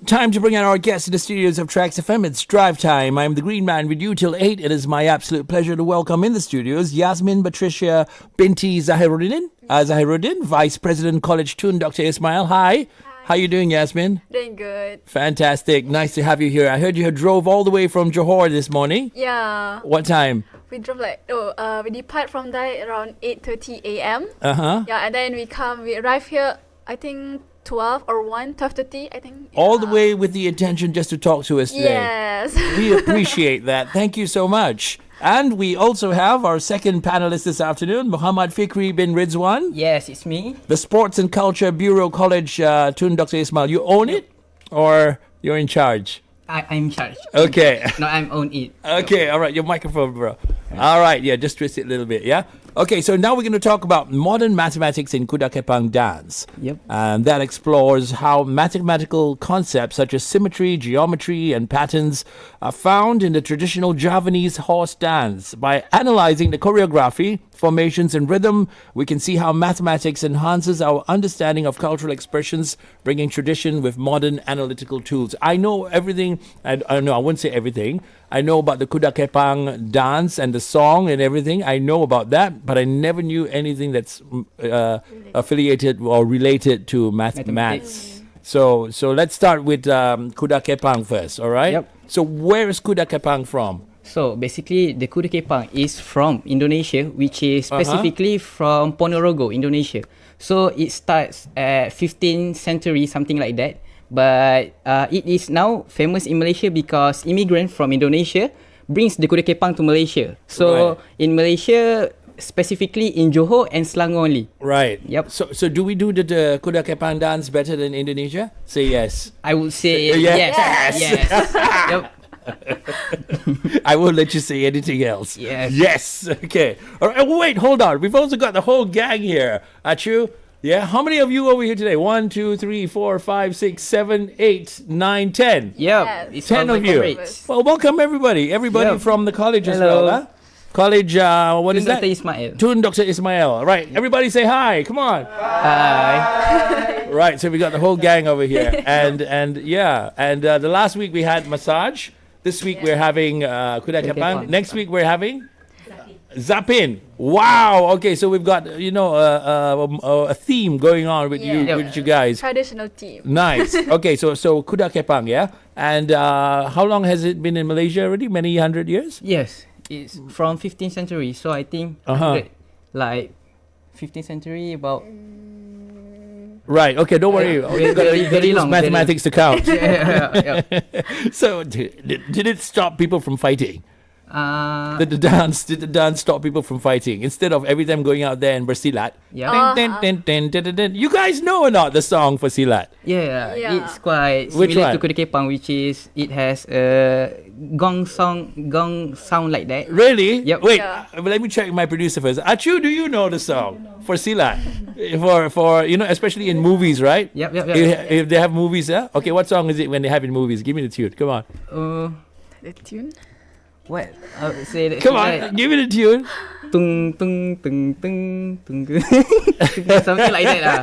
Time to bring out our guests to the studios of TRAXXfm. It's drive time. I'm the Greenman with you till 8. It is my absolute pleasure to welcome in the studios Yasmin, Batrisyia, binti, Zahiruddin, Vice President College Tun, Dr. Ismail. Hi. How you doing, Yasmin? Doing good. Fantastic. Nice to have you here. I heard you drove all the way from Johor this morning. Yeah. What time? We drove we depart from there around 8:30 a.m. Uh-huh. Yeah, and then we arrive here, I think 12:30, I think. All the way with the intention just to talk to us today. Yes. We appreciate that. Thank you so much. And we also have our second panelist this afternoon, Muhammad Fikri bin Ridzuan. Yes, it's me. The Sports and Culture Bureau College, Tun Dr. Ismail. You own it or you're in charge? I'm in charge. Okay. No, I'm on it. Okay, all right. Your microphone, bro. All right, yeah, just twist it a little bit, yeah? Okay, so now we're going to talk about modern mathematics in Kuda Kepang dance. Yep. And that explores how mathematical concepts such as symmetry, geometry, and patterns are found in the traditional Javanese horse dance. By analyzing the choreography, formations, and rhythm, we can see how mathematics enhances our understanding of cultural expressions, bringing tradition with modern analytical tools. I know everything, I wouldn't say everything. I know about the Kuda Kepang dance and the song and everything. I know about that, but I never knew anything that's affiliated or related to mathematics. So let's start with Kuda Kepang first, all right? Yep. So where is Kuda Kepang from? So basically, the Kuda Kepang is from Indonesia, which is specifically from Ponorogo, Indonesia. So it starts at 15th century, something like that. But it is now famous in Malaysia because immigrant from Indonesia brings the Kuda Kepang to Malaysia. So in Malaysia, specifically in Johor and Selangor only. Right. Yep. So do we do the Kuda Kepang dance better than Indonesia? Say yes. I would say Yes. yes. Yep. I won't let you say anything else. Yes. Yes. Okay. All right. Wait, hold on. We've also got the whole gang here. Achu? Yeah. How many of you over here today? 1, 2, 3, 4, 5, 6, 7, 8, 9, 10. Yep. Yes. 10 of you. Well, welcome everybody. Everybody Yep. from the college as Hello. well. Huh? College, what is that? Dr. Ismail. Tun Dr. Ismail. Right. Everybody say hi. Come on. Hi. Right. So we got the whole gang over here. And the last week we had massage. This week we're having Kuda Kepang. Next week we're having Zapin. Wow. Okay, so we've got a theme going on with you guys. Traditional team. Nice. Okay, so Kuda Kepang, yeah. And how long has it been in Malaysia already? Many hundred years? Yes, it's from 15th century. So I think like 15th century about. Right. Okay. Don't worry. Very long. Mathematics to count. Yeah. So did it stop people from fighting? Did the dance stop people from fighting instead of every time going out there and bersilat? Yeah. You guys know or not the song for silat? Yeah, Yeah. it's quite Which similar one? to Kuda Kepang, which is it has a gong sound like that. Really? Yep. Wait, Yeah. let me check my producer first. Achu, do you know the song for silat? for especially in movies, right? Yep. If they have movies, yeah. Okay, what song is it when they have in movies? Give me the tune. Come on. The tune? What? I would say that. Come on, give me the tune. Tung tung tung tung tung. Something like that.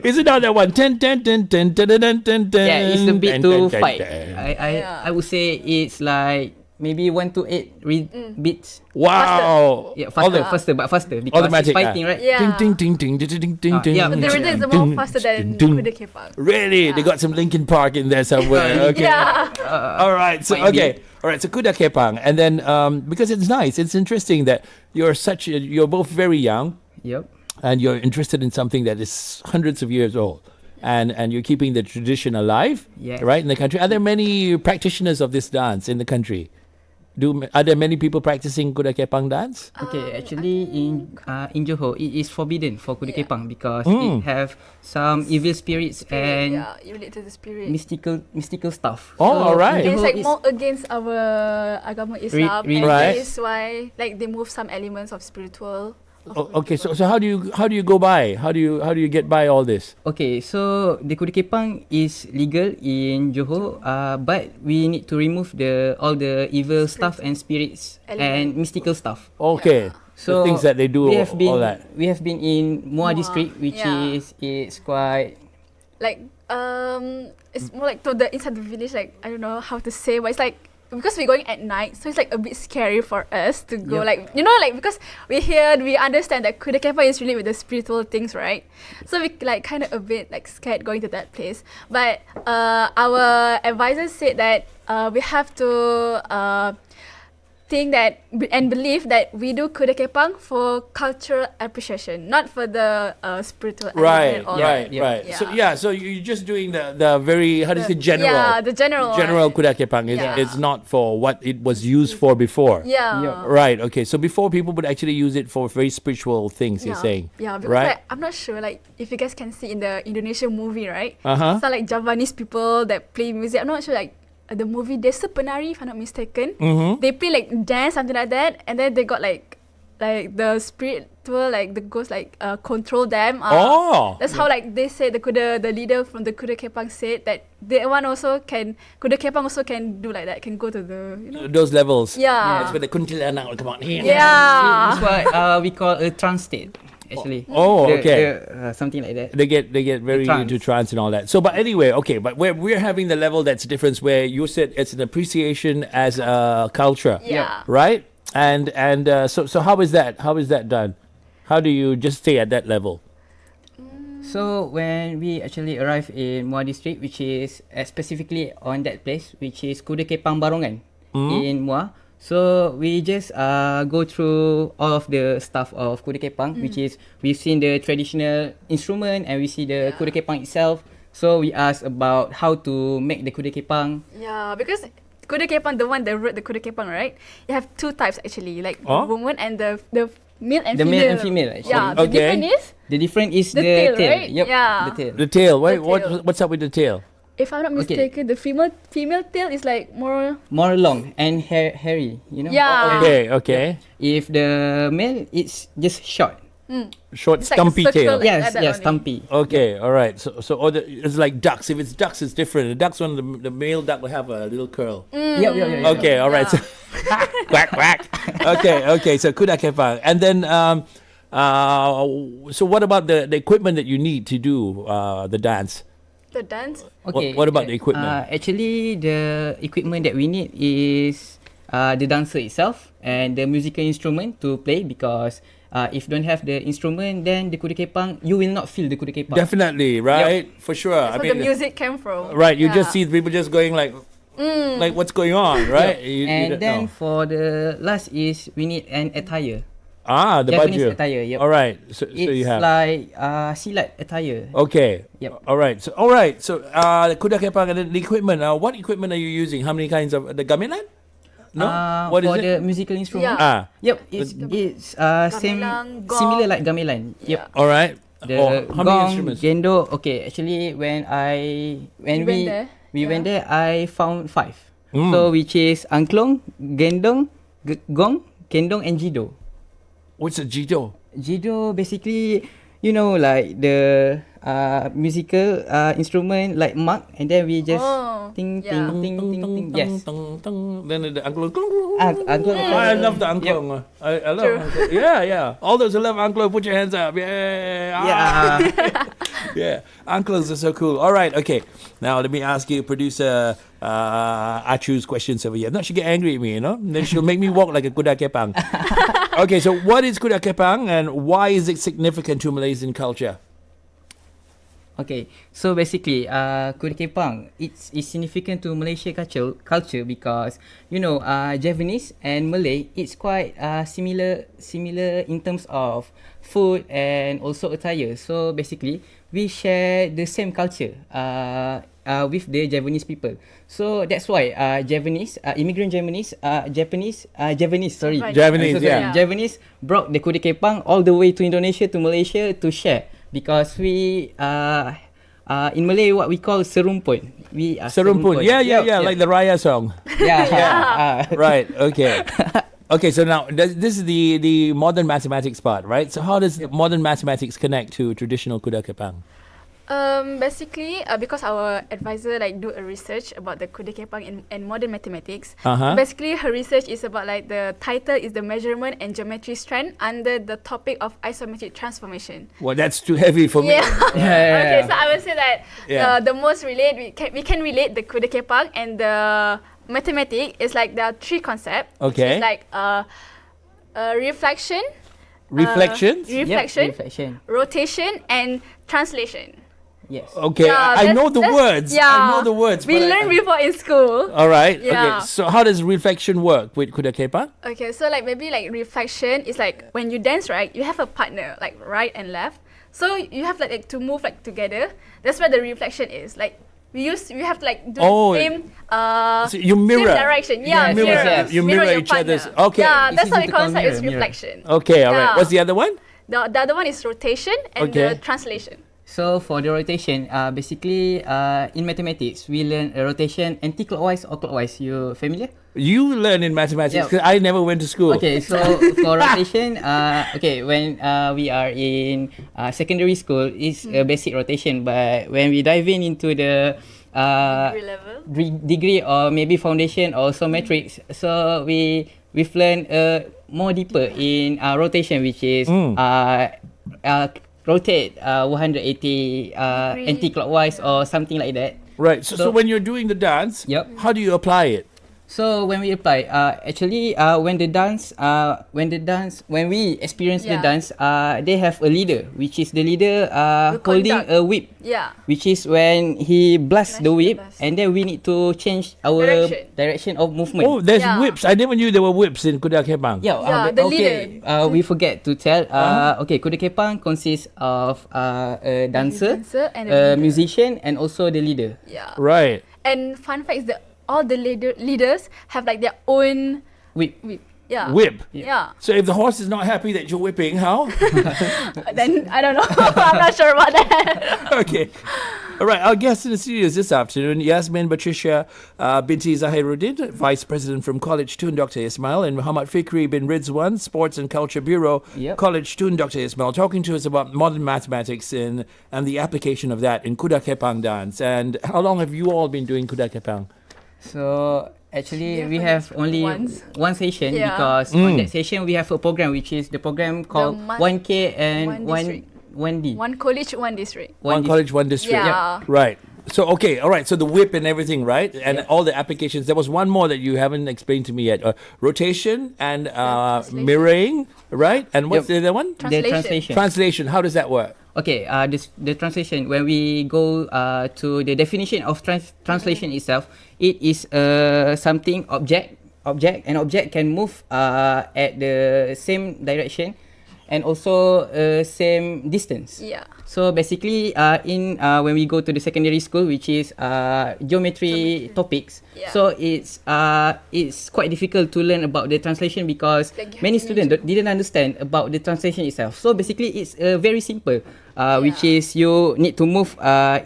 Is it not that one? Ten, ten, ten, ten, ten, ten, ten, ten. Yeah, it's a bit to fight. ten. I would say it's like maybe 1 to 8 beats. Wow. Yeah, faster because Automatic, it's fighting, right? Yeah. Ding, ding, ding, ding, ding, ding, ding. yeah. But the rhythm is more faster than Kuda Kepang. Really? They got some Linkin Park in there somewhere. Okay. Yeah. All right. So might be. okay. All right. So Kuda Kepang, and then because it's nice, it's interesting that you're both very young, Yep. and you're interested in something that is hundreds of years old, and you're keeping the tradition alive, Yes. right, in the country. Are there many practitioners of this dance in the country? Are there many people practicing Kuda Kepang dance? Okay, actually in Johor it is forbidden for Kuda Kepang because it have some evil spirits and Yeah, you relate to the spirit. mystical stuff. Oh, alright. in It's Johor like more against our agama Islam, Really? and Right. that is why like they move some elements of spiritual. Okay, so how do you go by? How do you get by all this? Okay, so the Kuda Kepang is legal in Johor, but we need to remove all the evil stuff and spirits and mystical stuff. Okay, So the things that they do, we have been all that. we have been in Muar Muar, district, which yeah. is quite Like It's more like to the inside the village. Like I don't know how to say, but it's like because we're going at night, so it's like a bit scary for us to go. Like like because we understand that Kuda Kepang is really with the spiritual things, right? So we like kind of a bit like scared going to that place. But our advisors said that we have to think that and believe that we do Kuda Kepang for cultural appreciation, not for the spiritual Right, element or right. Yeah. So you're just doing the very, how do you say, general? Yeah, the general one. Kuda Kepang. It's not for what it was used for before. Yeah. Right, okay. So before, people would actually use it for very spiritual things, you're saying. Yeah, because right? like, I'm not sure like if you guys can see in the Indonesian movie, right? Uh-huh. So like Javanese people that play music. I'm not sure like the movie Desa Penari, if I'm not mistaken. Mm-hmm. They play like dance, something like that, and then they got like the spiritual, like the ghost like control them. That's how like they said the leader from the Kuda Kepang said that Kuda Kepang also can do like that, can go to the those levels. Yeah. That's where the kuntilanak will come out. Yeah. It's what we call a trance state. Actually, okay. Something like that. They get very into trance and all that. So, but anyway, okay. But we're having the level that's different, where you said it's an appreciation as a culture, Yeah. right? And so how is that? How is that done? How do you just stay at that level? So when we actually arrive in Muar district, which is specifically on that place, which is Kuda Kepang Barongan in Muar. So we just go through all of the stuff of Kuda Kepang, which is we've seen the traditional instrument and we see the Kuda Kepang itself. So we ask about how to make the Kuda Kepang. Yeah, because Kuda Kepang, the one that wrote the Kuda Kepang, right? You have two types actually, like the woman and the male and female. The male and female actually. Yeah, the difference is the difference is the tail, tail. right? Yep, Yeah. the tail. The tail. The tail. What's up with the tail? If I'm not mistaken, the female tail is like more long and hairy, you know. Yeah. Okay. If the male, it's just short. Short, It's like a stumpy circle, tail. like Yes, that only. stumpy. Okay, all right. So it's like ducks. If it's ducks, it's different. The ducks one, the male duck will have a little curl. Yep. Okay, all right. So quack quack. Okay. So Kuda Kepang, and then so what about the equipment that you need to do the dance? The dance. Okay. What about the equipment? Actually, the equipment that we need is the dancer itself and the musical instrument to play, because if you don't have the instrument, then the Kuda Kepang, you will not feel the Kuda Kepang. Definitely, right? For sure. That's where the music came from. Right, you just see people just going like what's going on, right? You And don't then know. for the last is we need an attire. The Japanese baju. attire. Yep. All right. So It's you have. like silat attire. Okay. Yep. All right. So the Kuda Kepang and the equipment. What equipment are you using? How many kinds of the gamelan? No. What is for it? the musical instrument? Yeah. Yep. It's same Gamelan, gong. similar like gamelan. Yep. All right. The how many gong, instruments? gendo. Okay, actually when we went there, I found 5. So which is angklung, gendong, gong, kendong, and jido. What's a jido? Jido basically, you know, like the musical instrument like mark, and then we just ting yeah. ting ting ting ting. Yes. Then the angklung. Angklung. I love the angklung. I love angklung. Yeah. All those who love angklung, put your hands up. Yeah. Yeah. Angklungs are so cool. All right. Okay. Now let me ask you, producer Achu's questions over here. No, she'll get angry at me, you know. Then she'll make me walk like a Kuda Kepang. Okay. So what is Kuda Kepang and why is it significant to Malaysian culture? Okay, so basically, Kuda Kepang, it's significant to Malaysia culture because, you know, Javanese and Malay, it's quite similar in terms of food and also attire. So basically, we share the same culture with the Javanese people. So that's why immigrant Javanese, sorry. Right. Javanese, I'm so sorry. yeah. Javanese brought the Kuda Kepang all the way to Indonesia, to Malaysia to share. Because we in Malay what we call serumpun. We are Serumpun. Yeah. Like the Raya song. Yeah. Right. Okay. Okay. So now this is the modern mathematics part, right? So how does modern mathematics connect to traditional Kuda Kepang? Basically, because our advisor like do a research about the Kuda Kepang and modern mathematics. Uh-huh. Basically, her research is about like the title is the measurement and geometry strand under the topic of isometric transformation. Well, that's too heavy for me. Yeah. Okay, so I would say that Yeah. the most we can relate the Kuda Kepang and the mathematic is like there are three concepts. Okay. Which is like reflection. Reflections? Reflection. Rotation, and translation. Yes. Okay, I know the words. Yeah. I know the words. We but learned before in school. All right. Yeah. Okay. So how does reflection work with Kuda Kepang? Okay, so like maybe like reflection is like when you dance, right? You have a partner, like right and left. So you have like to move like together. That's where the reflection is. Like we have to like do the same So you mirror. same direction. Yeah, Yes, mirror. yes. You mirror your each partner. other's. Okay. Yeah, It's that's how easy we to call call it is mirror. reflection. Okay. All right. Yeah. What's the other one? The other one is rotation and Okay. the translation. So for the rotation, basically in mathematics, we learn rotation anti-clockwise or clockwise. You familiar? You learn in mathematics Yeah. because I never went to school. Okay, so for rotation, when we are in secondary school, it's a basic rotation. But when we dive into the Degree level. degree or maybe foundation or metrics, so we've learned more deeper in rotation, which is rotate 180 anti-clockwise or something like that. Right. So when you're doing the dance, Yep. how do you apply it? So when we apply, actually, when we experience the Yeah. dance, they have a leader, which is the leader Will holding conduct. a whip, Yeah. which is when he blasts the whip, and then we need to change our direction of movement. Oh, there's Yeah. whips. I never knew there were whips in Kuda Kepang. Yeah, Yeah, the okay. We forget to tell. Okay, Kuda Kepang consists of a dancer, dancer and a a leader. musician, and also the leader. Yeah. Right. And fun fact is that all the leaders have like their own Whip. whip. Yeah. Whip. Yeah. So if the horse is not happy that you're whipping, how? Then I don't know. I'm not sure about that. Okay. All right. Our guests in the studios this afternoon, Yasmin, Batrisyia, binti Zahiruddin, Vice President from College Tun Dr. Ismail, and Muhammad Fikri bin Ridzuan, Sports and Culture Bureau, Yep. College Tun Dr. Ismail, talking to us about modern mathematics and the application of that in Kuda Kepang dance. And how long have you all been doing Kuda Kepang? So actually, Yeah, we for have this only once. one session Yeah. because on that session we have a program which is the program called month- 1K and one district. 1D. One college, one district. One college, one district. Yeah. Right. So, okay. All right. So the whip and everything, right? And Yeah. all the applications. There was one more that you haven't explained to me yet. Rotation and translation. mirroring, right? And what's the other one? The Translation. translation. Translation. How does that work? Okay, the translation, when we go to the definition of translation itself, it is something object. An object can move at the same direction and also same distance. Yeah. So basically, when we go to the secondary school, which is geometry topics, Yeah. so it's quite difficult to learn about the translation because Like you many have to students didn't understand about the translation itself. So basically, it's very simple, which is you need to move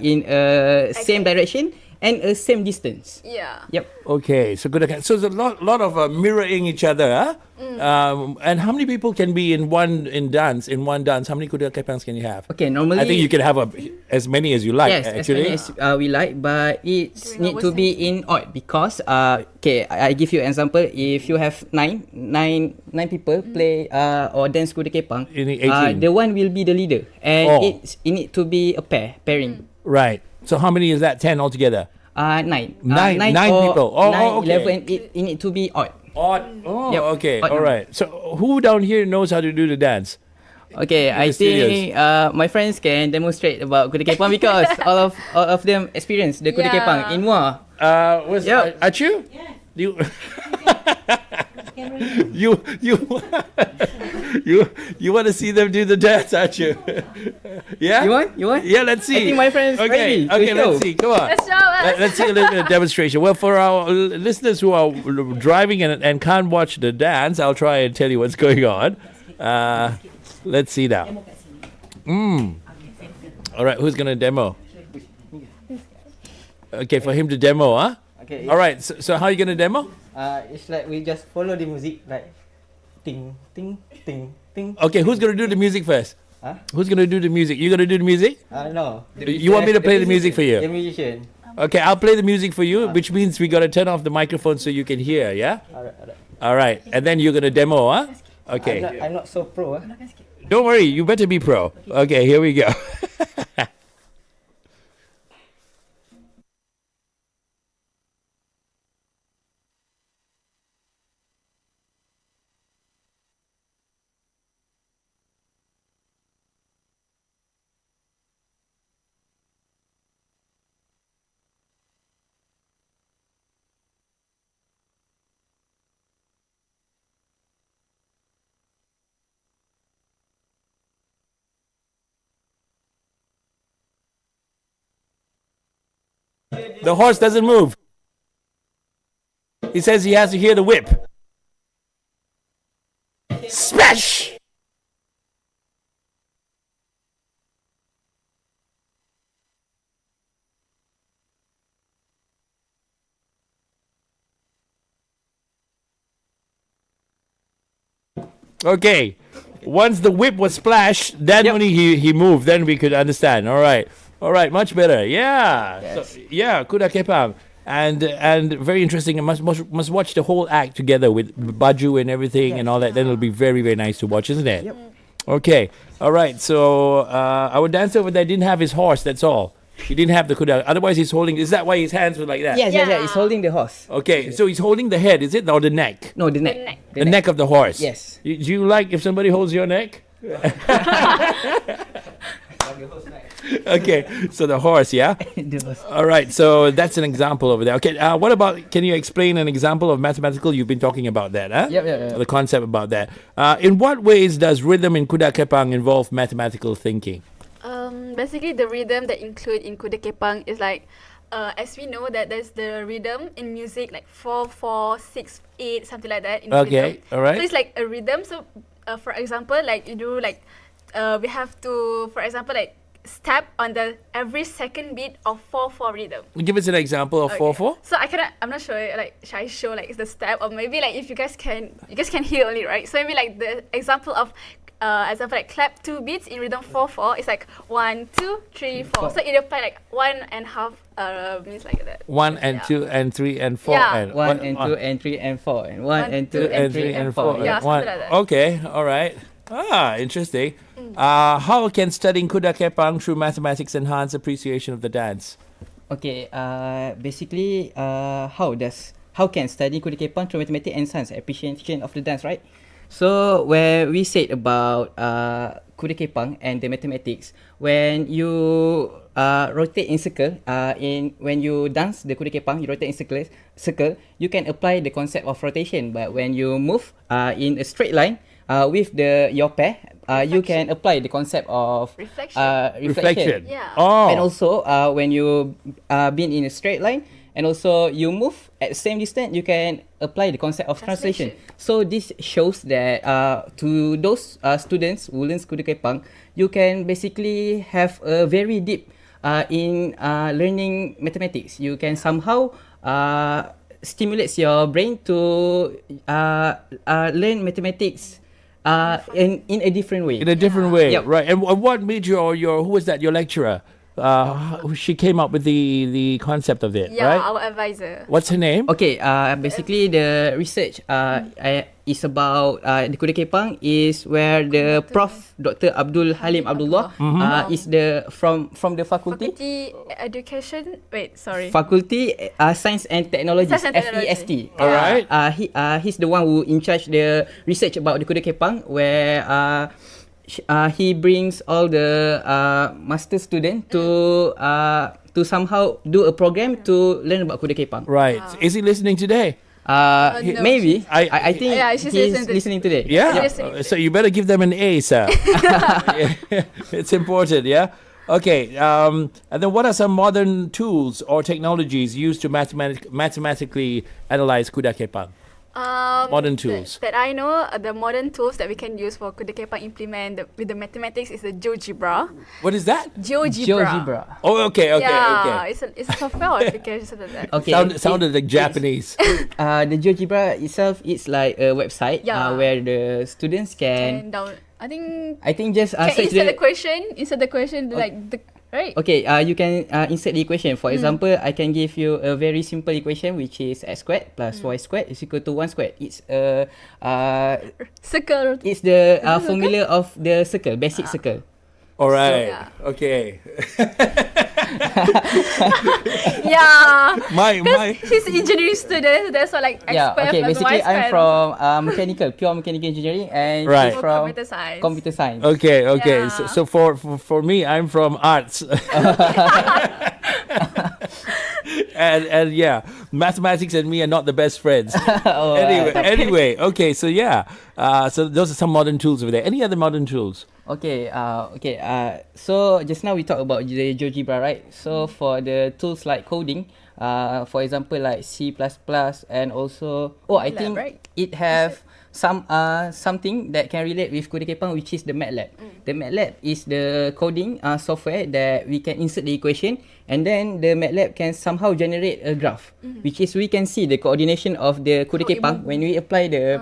in a same direction and a same distance. Yeah. Yep. Okay. So good. So there's a lot of mirroring each other. Huh? And how many people can be in one dance? How many Kuda Kepangs can you have? Okay, normally I think you can have as many as you like. yes, actually. as many as we like, but it During need our to be in odd because okay, I give you an example. If you have nine people play or dance Kuda Kepang, You need 18. the one will be the leader, and Oh. it need to be a pairing. Right. So how many is that? 10 altogether. Nine. Nine or people. Oh, nine, okay. 11. It need to be odd. Odd. Oh, Yep. okay. Odd All number. right. So who down here knows how to do the dance? Okay, I the studios. think my friends can demonstrate about Kuda Kepang because all of them experience the Kuda Yeah. Kepang in Muar. Was Yep. Achu? Yeah. You want to see them do the dance, Achu? Yeah. You want? Yeah. Let's see. I think my friends Okay. ready to Okay. Let's show. see. Come on. Let's show us. Let's see a little bit of demonstration. Well, for our listeners who are driving and can't watch the dance, I'll try and tell you what's going on. Let's see now. All right, who's gonna demo? Okay, for him to demo, huh? Okay. All right. So how are you gonna demo? It's like we just follow the music like ting ting ting ting. Okay, who's gonna do the music first? Who's gonna do the music? You gonna do the music? No. You want me to play the music for you? The musician. Okay, I'll play the music for you, which means we gotta turn off the microphone so you can hear. Yeah. All right. And then you're gonna demo, huh? Okay. I'm not so pro. Don't worry. You better be pro. Okay. Here we go. The horse doesn't move. He says he has to hear the whip. Smash! Okay. Once the whip was splashed, then only he moved. Then we could understand. All right. All right. Much better. Yeah. Yes. So, yeah. Kuda Kepang. And very interesting. And must watch the whole act together with baju and everything and all that. Then it'll be very, very nice to watch, isn't it? Yep. Okay. All right. So our dancer over there didn't have his horse. That's all. He didn't have the kuda. Otherwise, he's holding. Is that why his hands were like that? Yes, he's holding the horse. Okay. So he's holding the head, is it, or the neck? No, the neck. The neck of the horse. Yes. Do you like if somebody holds your neck? Okay, so the horse, yeah? The horse. All right, so that's an example over there. Okay, what about, can you explain an example of mathematical? You've been talking about that, huh? Yep. The concept about that. In what ways does rhythm in Kuda Kepang involve mathematical thinking? Basically, the rhythm that include in Kuda Kepang is like, as we know that there's the rhythm in music like 4/4/6/8 something like that. In Okay, rhythm. all right. So it's like a rhythm. So, for example, like you do like, we have to, for example, like step on the every second beat of 4/4 rhythm. Give us an example of 4/4. So I'm not sure. Like, should I show like the step, or maybe like if you guys can hear only, right? So maybe like the example of. Like clap 2 beats in rhythm 4/4. It's like 1 2 3 4. So it apply like 1.5 means like that. 1 and 2 and 3 and 4 Yeah. and 1 and 2 and 3 and 4 and 1 and 2 and and 3 and 4. Yeah, One. something like that. Okay, all right. Interesting. How can studying Kuda Kepang through mathematics enhance appreciation of the dance? Okay, basically, how can studying Kuda Kepang through mathematics enhance appreciation of the dance, right? So where we said about Kuda Kepang and the mathematics, when you rotate in circle, when you dance the Kuda Kepang, you rotate in circle, you can apply the concept of rotation. But when you move in a straight line with your pair, you can apply the concept of reflection. Yeah. Oh. And also, when you been in a straight line, and also you move at the same distance, you can apply the concept of translation. So this shows that to those students who learn Kuda Kepang, you can basically have a very deep in learning mathematics. You can somehow stimulates your brain to learn mathematics in a different way. In a different way, Yep. right? And what made who was that? Your lecturer? She came up with the concept of it, Yeah, right? our advisor. What's her name? Okay, basically the research is about the Kuda Kepang is where the Prof. Dr. Abdul Halim Abdullah is from the faculty. Faculty Science and Technology, Science and Technology. FEST. All right. He's the one who in charge the research about the Kuda Kepang, where he brings all the master student to somehow do a program to learn about Kuda Kepang. Right. Is he listening today? No. Maybe. I I think Yeah, he's she's listening today. Yeah. Yes. So you better give them an A, sir. Yeah. It's important, yeah? Okay. And then what are some modern tools or technologies used to mathematically analyze Kuda Kepang? Modern tools. That I know, the modern tools that we can use for Kuda Kepang implement with the mathematics is the GeoGebra. What is that? GeoGebra. Oh, okay. Yeah, Okay. it's a software application something like that. Okay. Sounded like Japanese. The GeoGebra itself is like a website Yeah. where the students And can I think just can search insert the question like the right. Okay, you can insert the equation. For example, I can give you a very simple equation which is x squared plus y squared is equal to 1 squared. It's Circle. it's the formula of the circle, basic circle. All right. yeah. Okay. Yeah. my He's engineering student. That's why like X Yeah, square okay. plus Basically, Y square. I'm from pure mechanical engineering, and Right. she's from Computer science. computer science. Okay. Yeah. So for me, I'm from arts. and yeah, mathematics and me are not the best friends. Oh, Anyway, okay, so yeah, so those are some modern tools over there. Any other modern tools? Okay. So just now we talked about the GeoGebra, right? So for the tools like coding, for example, like C++, and also I think right? it have something that can relate with Kuda Kepang, which is the MATLAB. The MATLAB is the coding software that we can insert the equation, and then the MATLAB can somehow generate a graph, which is we can see the coordination of the Kuda Kepang when we apply the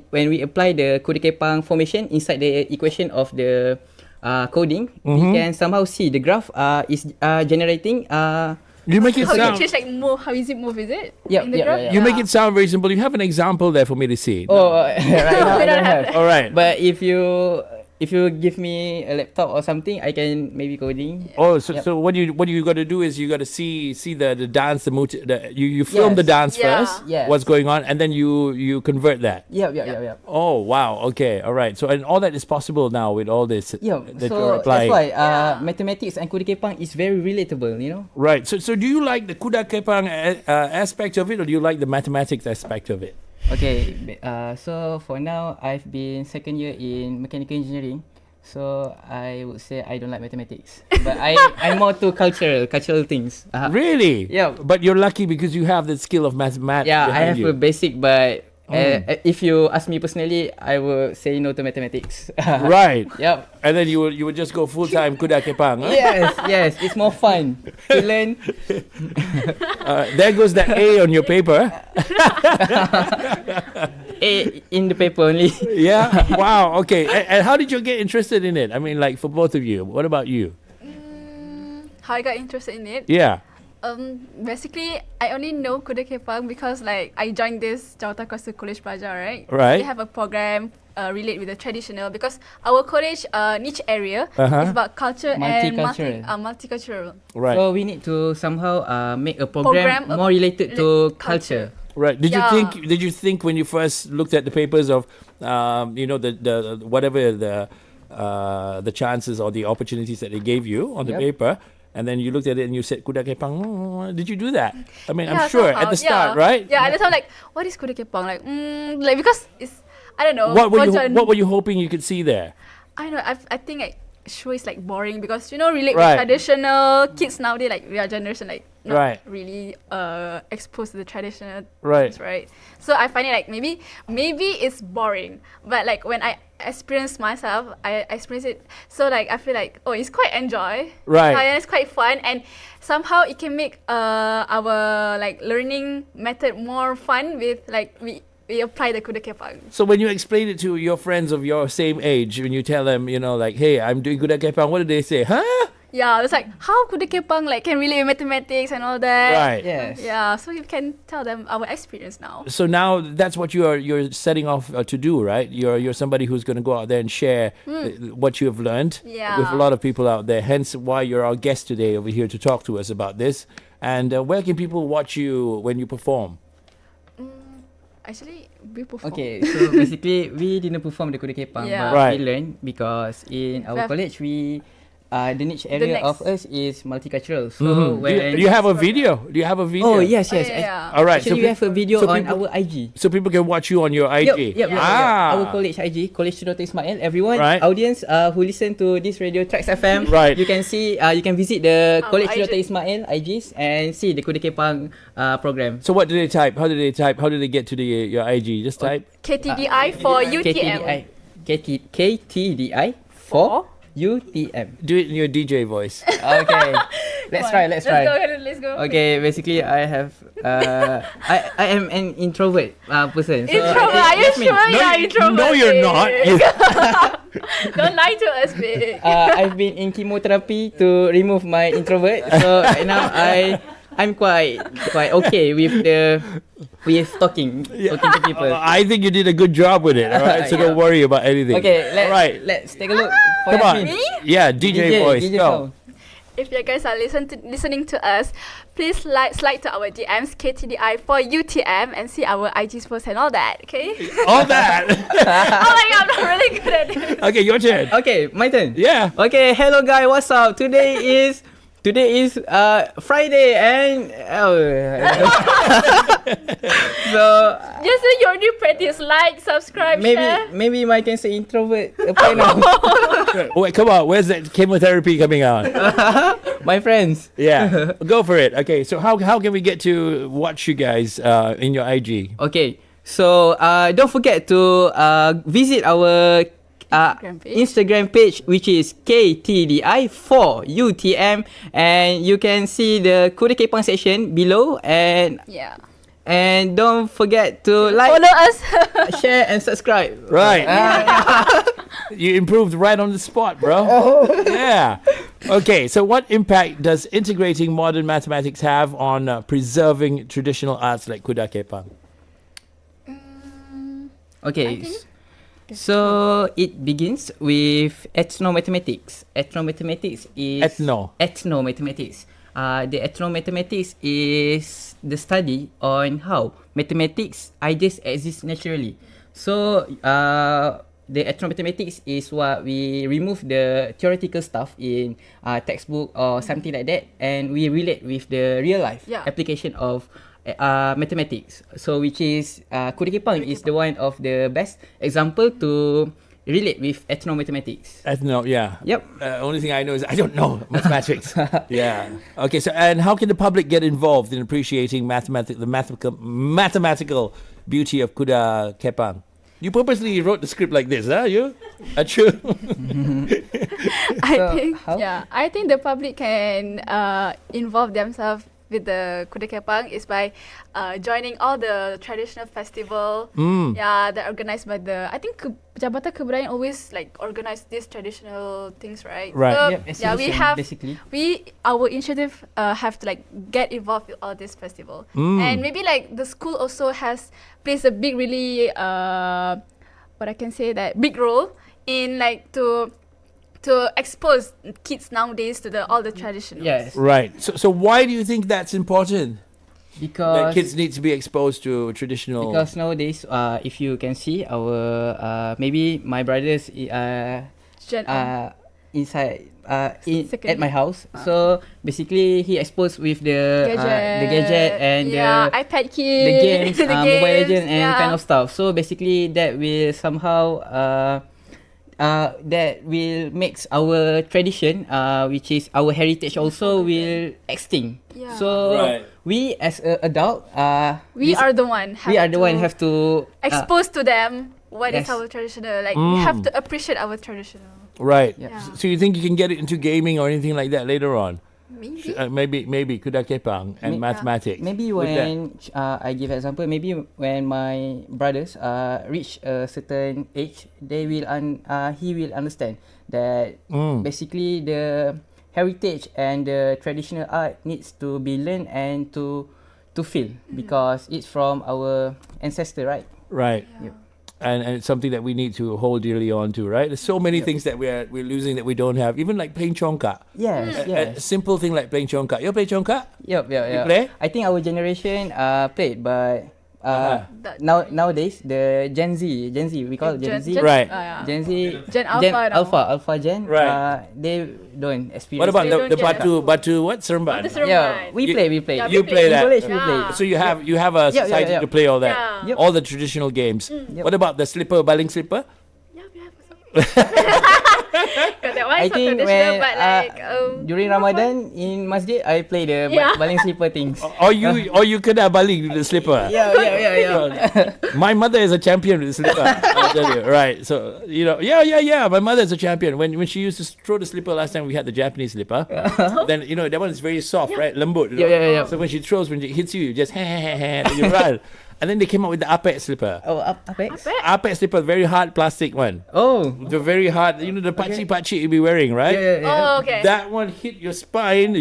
when we apply the Kuda Kepang formation inside the equation of the coding. We can somehow see the graph is generating. You make it How you sound. change like move? How is it move? Is it? Yeah, In the graph? yeah. You make it sound very simple. You have an example there for me to see. Right now I don't have. All right. But if you give me a laptop or something, I can maybe coding. Oh, so what you got to do is you got to see the dance, you film the Yes. dance Yeah. first, Yes. what's going on, and then you convert that. Yeah. Oh wow, okay, all right. So and all that is possible now with all this Yeah, that so you're applying. that's why mathematics and Kuda Kepang is very relatable, you know. Right. So do you like the Kuda Kepang aspect of it, or do you like the mathematics aspect of it? Okay, so for now I've been second year in mechanical engineering, so I would say I don't like mathematics, but I'm more to cultural things. Really? Yeah. But you're lucky because you have the skill of mathematics. Yeah, I have you. a basic, but if you ask me personally, I will say no to mathematics. Right. Yep. And then you would just go full time Kuda Kepang. Huh? Yes, it's more fun to learn. There goes that A on your paper. A in the paper only. Yeah. Wow. Okay. And how did you get interested in it? I mean, like for both of you. What about you? How I got interested in it? Yeah. Basically, I only know Kuda Kepang because like I joined this Jawatan Kuasa College Pelajar, right? Right. They have a program relate with the traditional because our college niche area Uh-huh. is about culture and multicultural. Right. So we need to somehow make a program more related to culture. Right. Did Yeah. you think when you first looked at the papers of the whatever the chances or the opportunities that they gave you on the Yep. paper, and then you looked at it and you said Kuda Kepang? Did you do that? I mean, Yeah, I'm sure at somehow, the start, yeah. right? Yeah, at the time like what is Kuda Kepang like because it's I don't know What were macam- you hoping you could see there? I know I think like show is like boring because relate Right. with traditional kids nowadays like we are generation like not Right. really exposed to the traditional Right. things, right? So I find it like maybe it's boring, but like when I experience myself, I experience it. So like I feel like it's quite enjoy, Right. and it's quite fun, and somehow it can make our like learning method more fun with like we apply the Kuda Kepang. So when you explain it to your friends of your same age, when you tell them, like, hey, I'm doing Kuda Kepang, what do they say? Huh? Yeah, it's like how Kuda Kepang like can relate with mathematics and all that. Right. Yes. Yeah, so you can tell them our experience now. So now that's what you're setting off to do, right? You're somebody who's going to go out there and share what you have learned Yeah. with a lot of people out there. Hence why you're our guest today over here to talk to us about this. And where can people watch you when you perform? Actually, we perform. Okay, so basically we didn't perform the Kuda Kepang, Yeah. but Right. we learned because in our have- college we the niche area next- of us is multicultural. So Do when you have a video? Do you have a video? oh yes. Yeah. All right. Actually, we have a video so on people- our IG. So people can watch you on your IG. Yep. Our college IG, College Dr. Ismail. Everyone, Right. audience who listen to this radio TRAXXfm, Right. you can see, you can visit the Our College IG. Dr. Ismail IGs and see the Kuda Kepang program. So what do they type? How do they type? How do they get to your IG? Just type. KTDI for UTM. KTDI for UTM. Do it in your DJ voice. Okay, let's try. Let's go. Okay, basically I have I am an introvert person. So Introvert, are you Yasmin, sure? Yeah, introvert. No, you're not. Don't lie to us, babe. I've been in chemotherapy to remove my introvert. So right now I'm quite okay with talking to people. I think you did a good job with it. All right, so don't worry about anything. Okay, let's take a look. For come on. Yasmin. Yeah, DJ voice. DJ Go. If you guys are listening to us, please slide to our DMs, KTDI for UTM, and see our IG's post and all that, okay? All that. Oh my god, I'm not really good at it. Okay, your turn. Okay, my turn. Yeah. Okay, hello guys, what's up? Today is Friday and so Just do your new practice, like, subscribe, share. maybe I can say introvert. Okay, now. Wait, come on. Where's that chemotherapy coming out? My friends. Yeah, go for it. Okay, so how can we get to watch you guys in your IG? Okay, so don't forget to visit our Instagram page, which is KTDI4UTM, and you can see the Kuda Kepang section below, and Yeah. and don't forget to like, Follow us. share, and subscribe. Right. You improved right on the spot, bro. Yeah. Okay, so what impact does integrating modern mathematics have on preserving traditional arts like Kuda Kepang? Okay. So it begins with ethnomathematics. Ethnomathematics is ethnomathematics. The ethnomathematics is the study on how mathematics ideas exist naturally. So the ethnomathematics is what we remove the theoretical stuff in textbook or something like that, and we relate with the real life application of mathematics. So which is Kuda Kepang is the one of the best example to relate with ethnomathematics. Yeah. Yep. Only thing I know is I don't know mathematics. Yeah. Okay, so and how can the public get involved in appreciating the mathematical beauty of Kuda Kepang? You purposely wrote the script like this, huh? You? True. I think the public can involve themselves with the Kuda Kepang is by joining all the traditional festival that are organized by the, I think Jabatan Kebudayaan always like organize these traditional things, right? Right. So, we have our initiative have to like get involved with all this festival, and maybe like the school also plays a big really what I can say that big role in like to expose kids nowadays to all the traditionals. Yes. Right. So why do you think that's important? Because that kids need to be exposed to traditional. Because nowadays, if you can see our maybe my brothers inside at my house. So basically, he exposed with the gadget and the iPad kids, the games, the Mobile games, Legends and kind of stuff. So basically, that will somehow that will makes our tradition, which is our heritage, also will extinct. Yeah. So we as an adult, we are the one have to expose to them what is our traditional. Like we have to appreciate our traditional. Right. Yeah. So you think you can get it into gaming or anything like that later on? Maybe. Maybe Kuda Kepang and mathematics. Maybe when I give example, maybe when my brothers reach a certain age, he will understand that basically the heritage and the traditional art needs to be learned and to feel because it's from our ancestor, right? Right. Yep. And it's something that we need to hold dearly on to, right? There's so many things that we're losing that we don't have. Even like playing chongka. Yes, A simple thing like playing chongka. You play chongka? Yep. You play? I think our generation played, but nowadays the Gen Z, we call it Gen Z. Right. Gen Z. Gen Alpha Gen. Right. They don't experience. What about the Batu what Seremban? Yeah, we play. Yeah, you play that. In college, we play. So you have a society to play all that. Yeah. All the traditional games. What about the baling slipper? Yeah, we have also. Because that one I is not think traditional, when but like during Ramadan in masjid, I play the baling slipper things. Or you kena baling with the slipper. Yeah. My mother is a champion with the slipper. I'll tell you. Right. So my mother is a champion. When she used to throw the slipper last time, we had the Japanese slipper. Then that one is very soft, right? Lembut. Yeah. So when she hits you, you just and you run. And then they came out with the apek slipper. Oh, Apex? Apek slipper, very hard plastic one. Oh. The very hard, you know, the pachi you be wearing, right? Yeah. Oh, okay. That one hit your spine.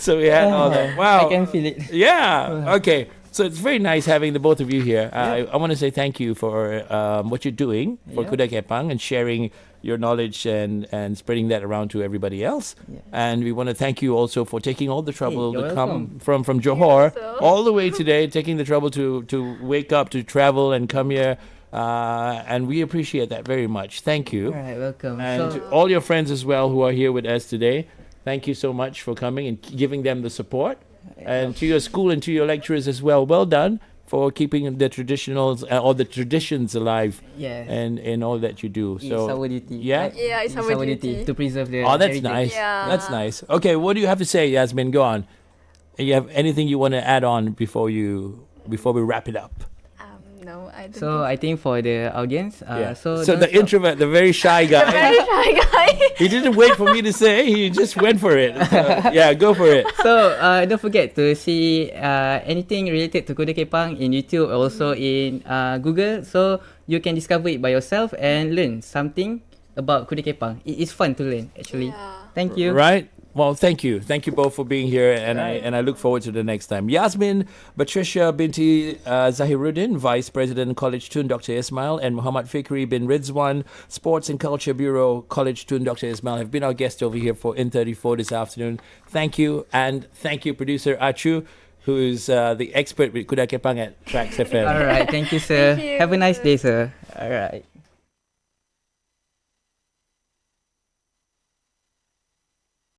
So we had all that. Wow. I can feel it. Yeah. Okay. So it's very nice having the both of you here. I want to say thank you for what you're doing for Kuda Kepang and sharing your knowledge and spreading that around to everybody else. Yeah. And we want to thank you also for taking all the trouble you're to come welcome. from Johor so. all the way today, taking the trouble to wake up, to travel and come here. And we appreciate that very much. Thank you. All right, welcome. And So, to all your friends as well who are here with us today, thank you so much for coming and giving them the support. And to your school and to your lecturers as well, well done for keeping the traditionals or the traditions alive yeah. and in all that you do. It's So our duty. yeah? right? Yeah, it's our duty. to preserve the Oh, that's heritage. nice. Yeah. That's nice. Okay, what do you have to say, Yasmin? Go on. You have anything you want to add on before we wrap it up? No, I don't. So I think for the audience, So don't the stop- introvert, the very shy guy, Very shy guy. he didn't wait for me to say. He just went for it. Yeah, go for it. So don't forget to see anything related to Kuda Kepang in YouTube, also in Google, so you can discover it by yourself and learn something about Kuda Kepang. It is fun to learn, actually. Yeah. Thank you. Right. Well, thank you both for being here, and I look forward to the next time. Yasmin, Batrisyia, binti Zahiruddin, Vice President College Tun Dr. Ismail, and Muhammad Fikri bin Ridzuan, Sports and Culture Bureau College Tun Dr. Ismail, have been our guests over here for In34 this afternoon. Thank you, and thank you, producer Achu, who is the expert with Kuda Kepang at TRAXXfm. All right. Thank you, sir. Thank you. Have a nice day, sir. All right.